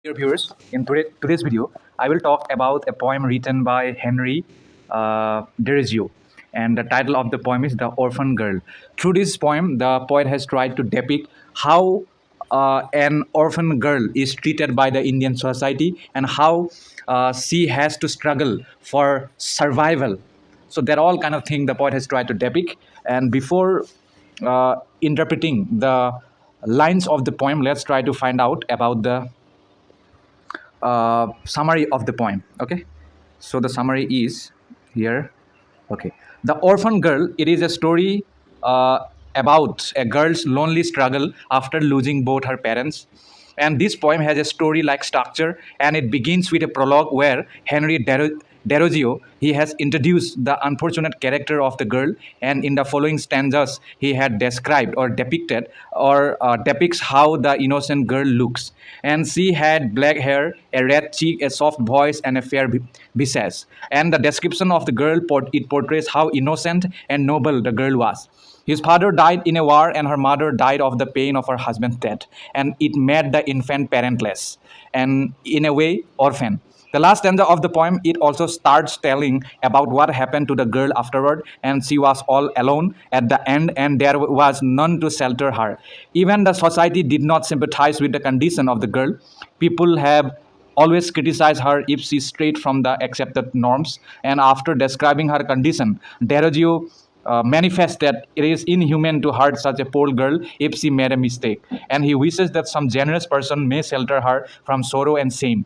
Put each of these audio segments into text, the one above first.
Dear viewers, in today's video, I will talk about a poem written by Henry Derozio, and the title of the poem is "The Orphan Girl." Through this poem, the poet has tried to depict how an orphan girl is treated by the Indian society and how she has to struggle for survival. So that all kind of thing the poet has tried to depict. And before interpreting the lines of the poem, let's try to find out about the summary of the poem. Okay, so the summary is here. Okay, The Orphan Girl. It is a story about a girl's lonely struggle after losing both her parents. And this poem has a story-like structure, and it begins with a prologue where Henry Derozio he has introduced the unfortunate character of the girl, and in the following stanzas he had described or depicted or depicts how the innocent girl looks. And she had black hair, a red cheek, a soft voice, and a fair visage. And the description of the girl it portrays how innocent and noble the girl was. His father died in a war, and her mother died of the pain of her husband's death, and it made the infant parentless and, in a way, orphan. The last stanza of the poem it also starts telling about what happened to the girl afterward, and she was all alone at the end, and there was none to shelter her. Even the society did not sympathize with the condition of the girl. People have always criticized her if she strayed from the accepted norms, and after describing her condition, Derozio manifests that it is inhuman to hurt such a poor girl if she made a mistake, and he wishes that some generous person may shelter her from sorrow and shame.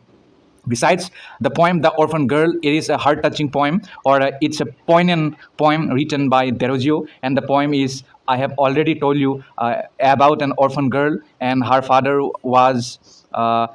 Besides the poem "The Orphan Girl," it is a heart-touching poem, or it's a poignant poem written by Derozio, and the poem is, I have already told you, about an orphan girl, and her father was her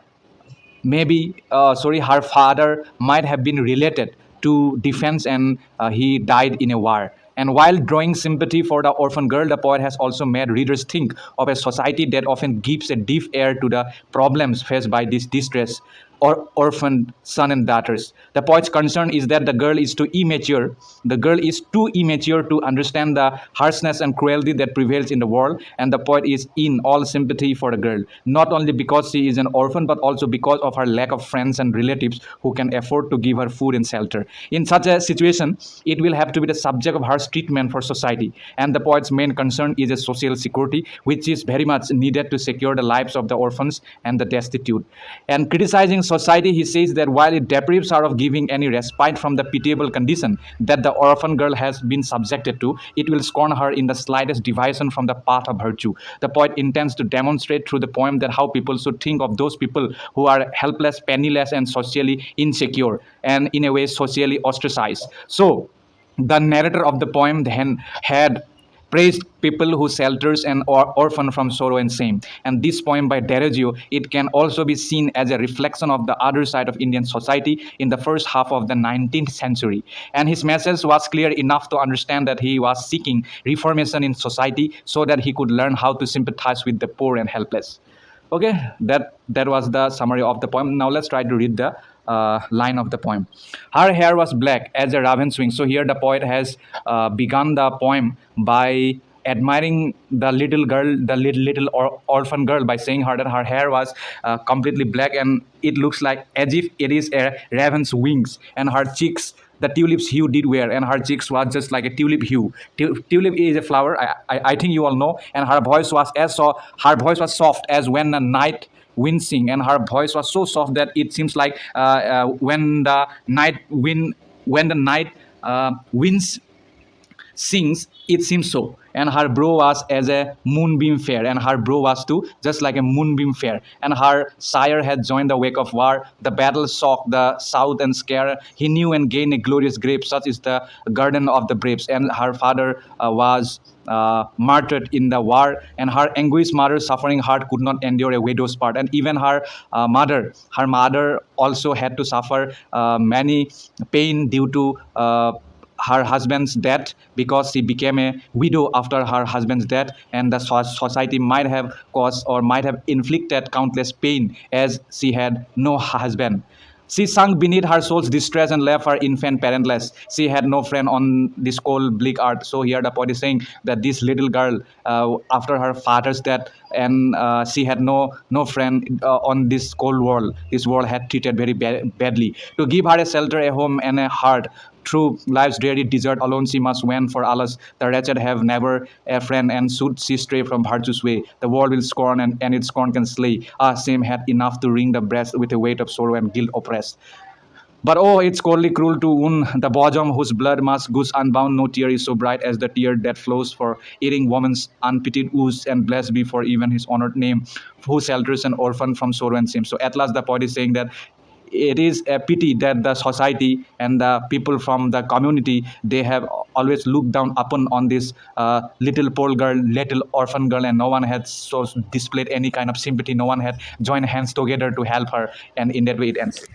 father might have been related to defense, and he died in a war. And while drawing sympathy for the orphan girl, the poet has also made readers think of a society that often gives a deaf ear to the problems faced by this distress or orphaned son and daughters. The poet's concern is that the girl is too immature. The girl is too immature to understand the harshness and cruelty that prevails in the world, and the poet is in all sympathy for the girl, not only because she is an orphan, but also because of her lack of friends and relatives who can afford to give her food and shelter. In such a situation, it will have to be the subject of harsh treatment for society, and the poet's main concern is a social security, which is very much needed to secure the lives of the orphans and the destitute. And criticizing society, he says that while it deprives her of giving any respite from the pitiable condition that the orphan girl has been subjected to, it will scorn her in the slightest deviation from the path of virtue. The poet intends to demonstrate through the poem that how people should think of those people who are helpless, penniless, and socially insecure, and in a way socially ostracized. So the narrator of the poem then had praised people who shelters an orphan from sorrow and shame. And this poem by Derozio, it can also be seen as a reflection of the other side of Indian society in the first half of the 19th century. And his message was clear enough to understand that he was seeking reformation in society so that he could learn how to sympathize with the poor and helpless. Okay, that was the summary of the poem. Now let's try to read the line of the poem. Her hair was black as a raven's wing. So here the poet has begun the poem by admiring the little girl, the orphan girl, by saying her that her hair was completely black, and it looks like as if it is a raven's wings, and her cheeks, the tulip's hue did wear, and her cheeks was just like a tulip hue. Tulip is a flower, I think you all know, and her voice was her voice was soft as when a night wind sing, and her voice was so soft that it seems like when the night winds sings, it seems so. And her brow was as a moonbeam fair, and her brow was too just like a moonbeam fair. And her sire had joined the wake of war. The battle shocked the south and scare. He knew and gained a glorious grape, such is the garden of the braves. And her father was martyred in the war, and her anguished mother's suffering heart could not endure a widow's part. And even her mother also had to suffer many pain due to her husband's death, because she became a widow after her husband's death, and the society might have caused or might have inflicted countless pain as she had no husband. She sunk beneath her soul's distress and left her infant parentless. She had no friend on this cold, bleak earth. So here the poet is saying that this little girl, after her father's death, and she had no friend on this cold world. This world had treated very badly. To give her a shelter, a home, and a heart, through life's dreary desert, alone she must wend. For alas, the wretched have never a friend, and should she stray from virtue's way, the world will scorn, and its scorn can slay. Ah, shame had enough to wring the breast with a weight of sorrow and guilt oppressed. But oh, it's coldly cruel to wound the bosom whose blood must goose unbound. No tear is so bright as the tear that flows for eating woman's unpitied ooze, and blessed be for even his honored name, who shelters an orphan from sorrow and shame. So at last, the poet is saying that it is a pity that the society and the people from the community, they have always looked down upon on this little poor girl, little orphan girl, and no one had so displayed any kind of sympathy. No one had joined hands together to help her, and in that way it ends.